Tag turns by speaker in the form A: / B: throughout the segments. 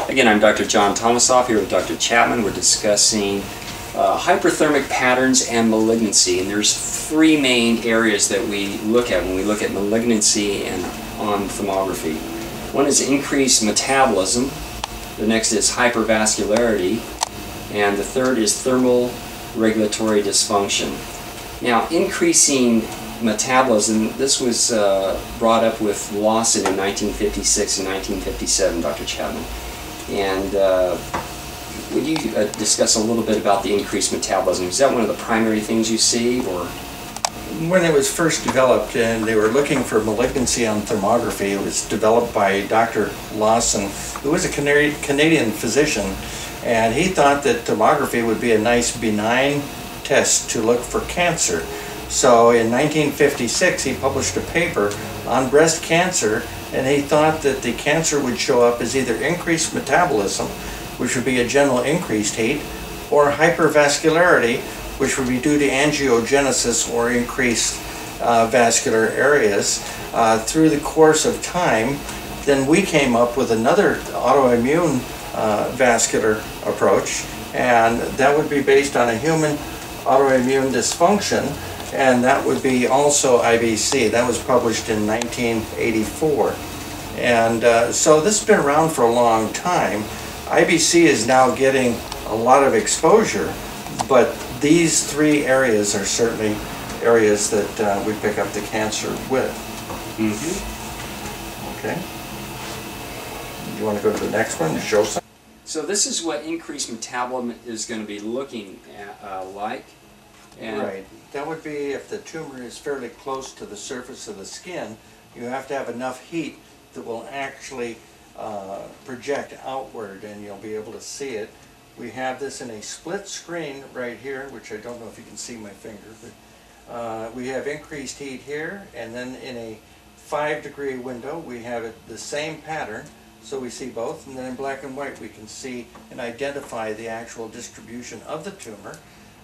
A: Again, I'm Dr. John Tolmosoff here with Dr. Chapman. We're discussing hyperthermic patterns and malignancy. And there's three main areas that we look at when we look at malignancy and on thermography. One is increased metabolism. The next is hypervascularity. And the third is thermal regulatory dysfunction. Now, increasing metabolism, this was brought up with Lawson in 1956 and 1957, Dr. Chapman. And would you discuss a little bit about the increased metabolism? Is that one of the primary things you see, or?
B: When it was first developed and they were looking for malignancy on thermography, it was developed by Dr. Lawson, who was a Canadian physician, and he thought that thermography would be a nice benign test to look for cancer. So in 1956 he published a paper on breast cancer, and he thought that the cancer would show up as either increased metabolism, which would be a general increased heat, or hypervascularity, which would be due to angiogenesis or increased vascular areas. Through the course of time, then we came up with another autoimmune vascular approach, and that would be based on a human autoimmune dysfunction, and that would be also IBC. That was published in 1984. And so this has been around for a long time. IBC is now getting a lot of exposure, but these three areas are certainly areas that we pick up the cancer with. Okay. You want to go to the next one and show some?
A: So this is what increased metabolism is going to be looking at, like. And
B: right. That would be if the tumor is fairly close to the surface of the skin. You have to have enough heat that will actually project outward, and you'll be able to see it. We have this in a split screen right here, which I don't know if you can see my finger, but we have increased heat here, and then in a 5-degree window we have it the same pattern, so we see both, and then in black and white we can see and identify the actual distribution of the tumor.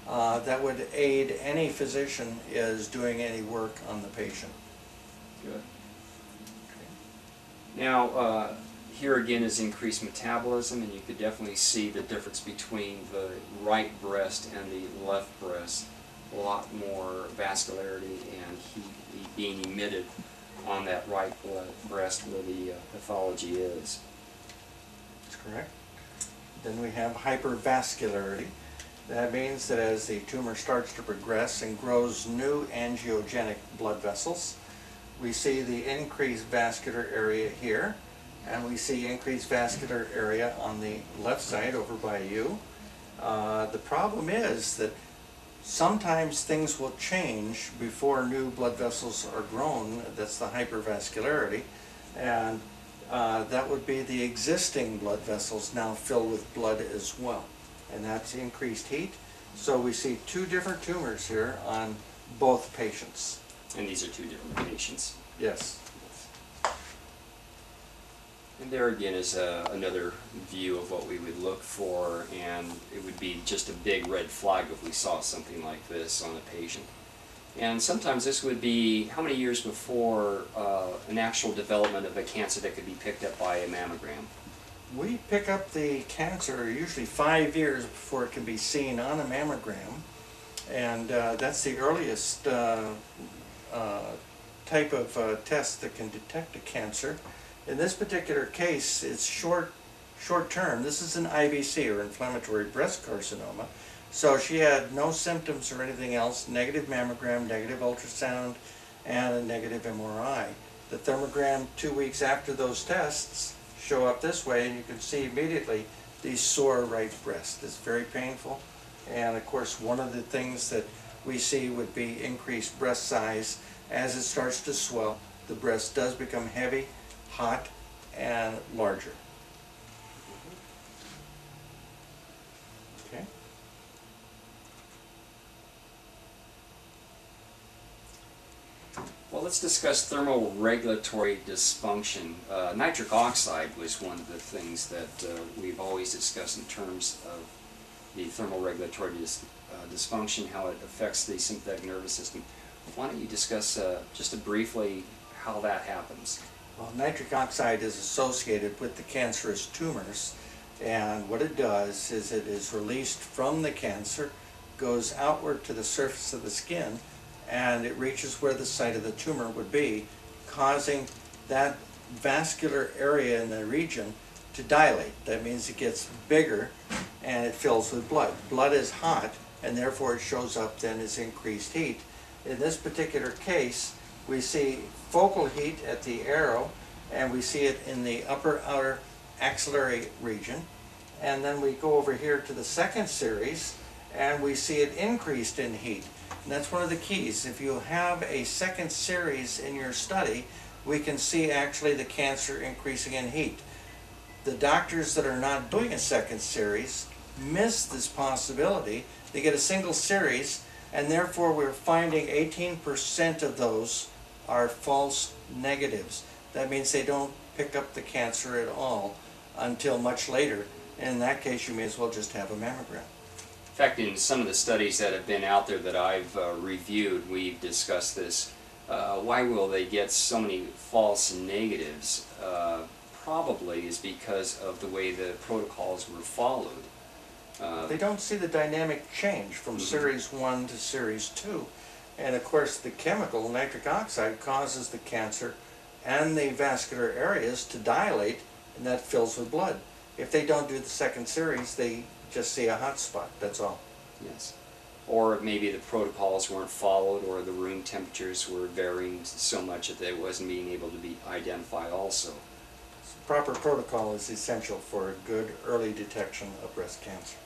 B: That would aid any physician is doing any work on the patient.
A: Good. Okay. Now, here again is increased metabolism, and you could definitely see the difference between the right breast and the left breast. A lot more vascularity and heat being emitted on that right breast where the pathology is.
B: That's correct. Then we have hypervascularity. That means that as the tumor starts to progress and grows new angiogenic blood vessels, we see the increased vascular area here, and we see increased vascular area on the left side over by you. The problem is that sometimes things will change before new blood vessels are grown. That's the hypervascularity, and that would be the existing blood vessels now filled with blood as well. And that's increased heat. So we see two different tumors here on both patients.
A: And these are two different patients.
B: Yes.
A: And there again is another view of what we would look for, and it would be just a big red flag if we saw something like this on a patient. And sometimes this would be how many years before an actual development of a cancer that could be picked up by a mammogram?
B: We pick up the cancer usually 5 years before it can be seen on a mammogram, and that's the earliest type of test that can detect a cancer. In this particular case, it's short term. This is an IBC, or inflammatory breast carcinoma. So she had no symptoms or anything else, negative mammogram, negative ultrasound, and a negative MRI. The thermogram 2 weeks after those tests show up this way, and you can see immediately the sore right breast. It's very painful, and of course one of the things that we see would be increased breast size. As it starts to swell, the breast does become heavy, hot, and larger. Okay.
A: Well, let's discuss thermoregulatory dysfunction. Nitric oxide was one of the things that we've always discussed in terms of the thermoregulatory dysfunction, how it affects the sympathetic nervous system. Why don't you discuss just briefly how that happens?
B: Well, nitric oxide is associated with the cancerous tumors. And what it does is it is released from the cancer, goes outward to the surface of the skin, and it reaches where the site of the tumor would be, causing that vascular area in the region to dilate. That means it gets bigger and it fills with blood. Blood is hot, and therefore it shows up then as increased heat. In this particular case, we see focal heat at the arrow, and we see it in the upper outer axillary region. And then we go over here to the second series, and we see it increased in heat. And that's one of the keys. If you have a second series in your study, we can see actually the cancer increasing in heat. The doctors that are not doing a second series miss this possibility. They get a single series, and therefore we're finding 18% of those are false negatives. That means they don't pick up the cancer at all until much later. And in that case, you may as well just have a mammogram.
A: In fact, in some of the studies that have been out there that I've reviewed, we've discussed this. Why will they get so many false negatives? Probably is because of the way the protocols were followed.
B: They don't see the dynamic change from series 1 to series 2. And of course, the chemical nitric oxide causes the cancer and the vascular areas to dilate, and that fills with blood. If they don't do the second series, they just see a hot spot, that's all.
A: Yes. Or maybe the protocols weren't followed, or the room temperatures were varying so much that it wasn't being able to be identified also.
B: Proper protocol is essential for good early detection of breast cancer.